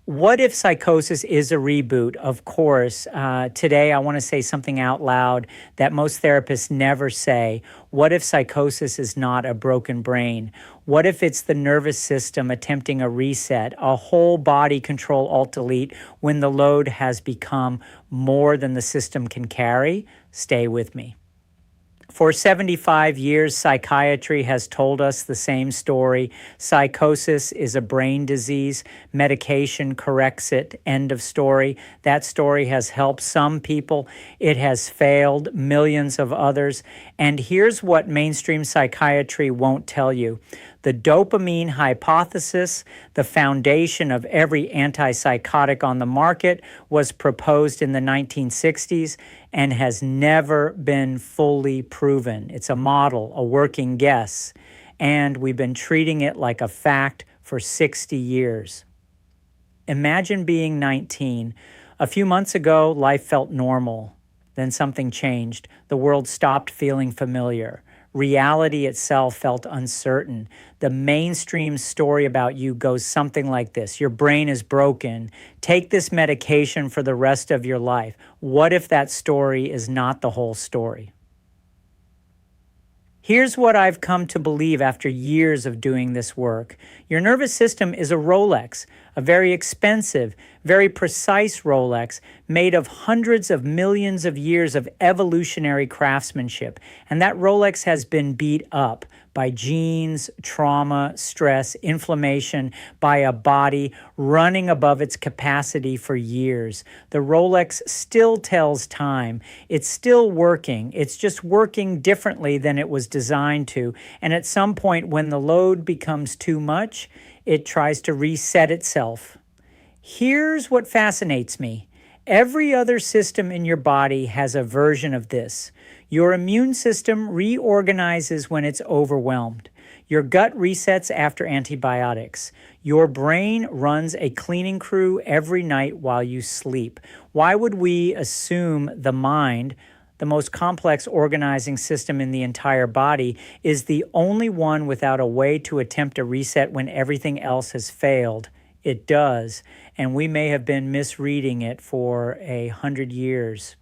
What if psychosis is a reboot? Of course. Today, I want to say something out loud that most therapists never say. What if psychosis is not a broken brain? What if it's the nervous system attempting a reset, a whole body control alt delete when the load has become more than the system can carry? Stay with me. For 75 years, psychiatry has told us the same story. Psychosis is a brain disease. Medication corrects it. End of story. That story has helped some people. It has failed millions of others. And here's what mainstream psychiatry won't tell you. The dopamine hypothesis, the foundation of every antipsychotic on the market, was proposed in the 1960s and has never been fully proven. It's a model, a working guess, and we've been treating it like a fact for 60 years. Imagine being 19. A few months ago, life felt normal. Then something changed. The world stopped feeling familiar. Reality itself felt uncertain. The mainstream story about you goes something like this. Your brain is broken. Take this medication for the rest of your life. What if that story is not the whole story? Here's what I've come to believe after years of doing this work. Your nervous system is a Rolex, a very expensive, very precise Rolex made of hundreds of millions of years of evolutionary craftsmanship. And that Rolex has been beat up by genes, trauma, stress, inflammation, by a body running above its capacity for years. The Rolex still tells time. It's still working. It's just working differently than it was designed to. And at some point, when the load becomes too much, it tries to reset itself. Here's what fascinates me. Every other system in your body has a version of this. Your immune system reorganizes when it's overwhelmed. Your gut resets after antibiotics. Your brain runs a cleaning crew every night while you sleep. Why would we assume the mind, the most complex organizing system in the entire body, is the only one without a way to attempt a reset when everything else has failed? It does, and we may have been misreading it for 100 years.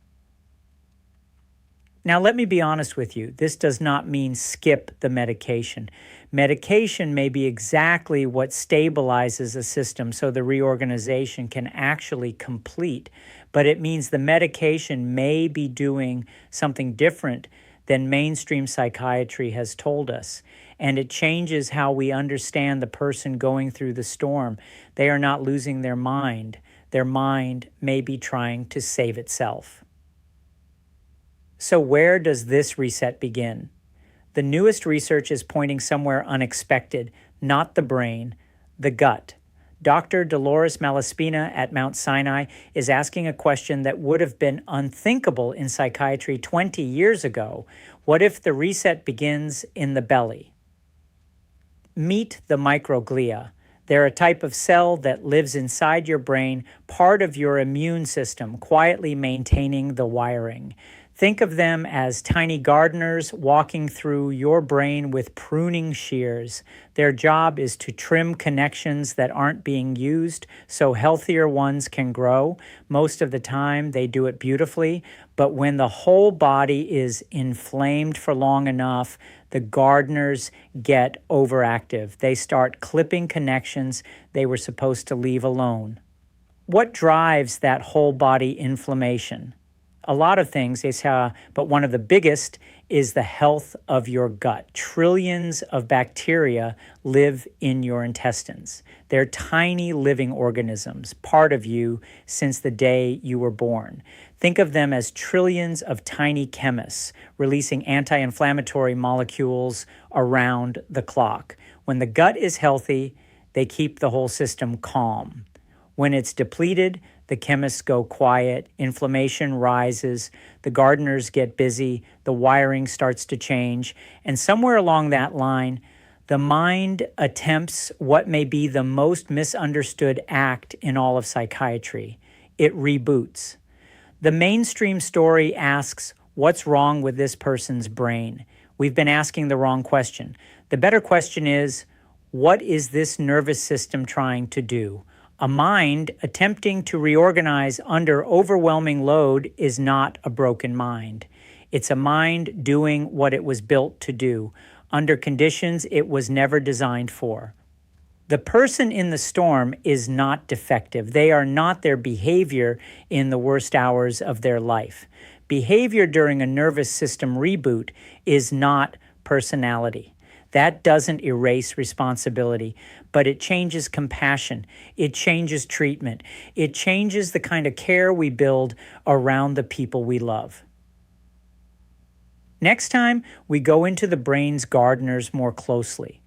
Now, let me be honest with you. This does not mean skip the medication. Medication may be exactly what stabilizes a system so the reorganization can actually complete, but it means the medication may be doing something different than mainstream psychiatry has told us. And it changes how we understand the person going through the storm. They are not losing their mind. Their mind may be trying to save itself. So where does this reset begin? The newest research is pointing somewhere unexpected, not the brain, the gut. Dr. Dolores Malaspina at Mount Sinai is asking a question that would have been unthinkable in psychiatry 20 years ago. What if the reset begins in the belly? Meet the microglia. They're a type of cell that lives inside your brain, part of your immune system, quietly maintaining the wiring. Think of them as tiny gardeners walking through your brain with pruning shears. Their job is to trim connections that aren't being used so healthier ones can grow. Most of the time, they do it beautifully, but when the whole body is inflamed for long enough, the gardeners get overactive. They start clipping connections they were supposed to leave alone. What drives that whole body inflammation? A lot of things, but one of the biggest is the health of your gut. Trillions of bacteria live in your intestines. They're tiny living organisms, part of you since the day you were born. Think of them as trillions of tiny chemists releasing anti-inflammatory molecules around the clock. When the gut is healthy, they keep the whole system calm. When it's depleted, the chemists go quiet, inflammation rises, the gardeners get busy, the wiring starts to change, and somewhere along that line, the mind attempts what may be the most misunderstood act in all of psychiatry. It reboots. The mainstream story asks, what's wrong with this person's brain? We've been asking the wrong question. The better question is, what is this nervous system trying to do? A mind attempting to reorganize under overwhelming load is not a broken mind. It's a mind doing what it was built to do, under conditions it was never designed for. The person in the storm is not defective. They are not their behavior in the worst hours of their life. Behavior during a nervous system reboot is not personality. That doesn't erase responsibility, but it changes compassion. It changes treatment. It changes the kind of care we build around the people we love. Next time, we go into the brain's gardeners more closely.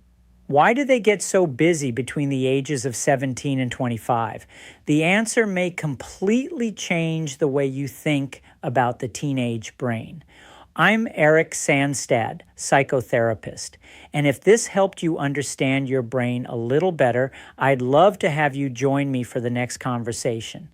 Why do they get so busy between the ages of 17 and 25? The answer may completely change the way you think about the teenage brain. I'm Erick Sandstad, psychotherapist, and if this helped you understand your brain a little better, I'd love to have you join me for the next conversation.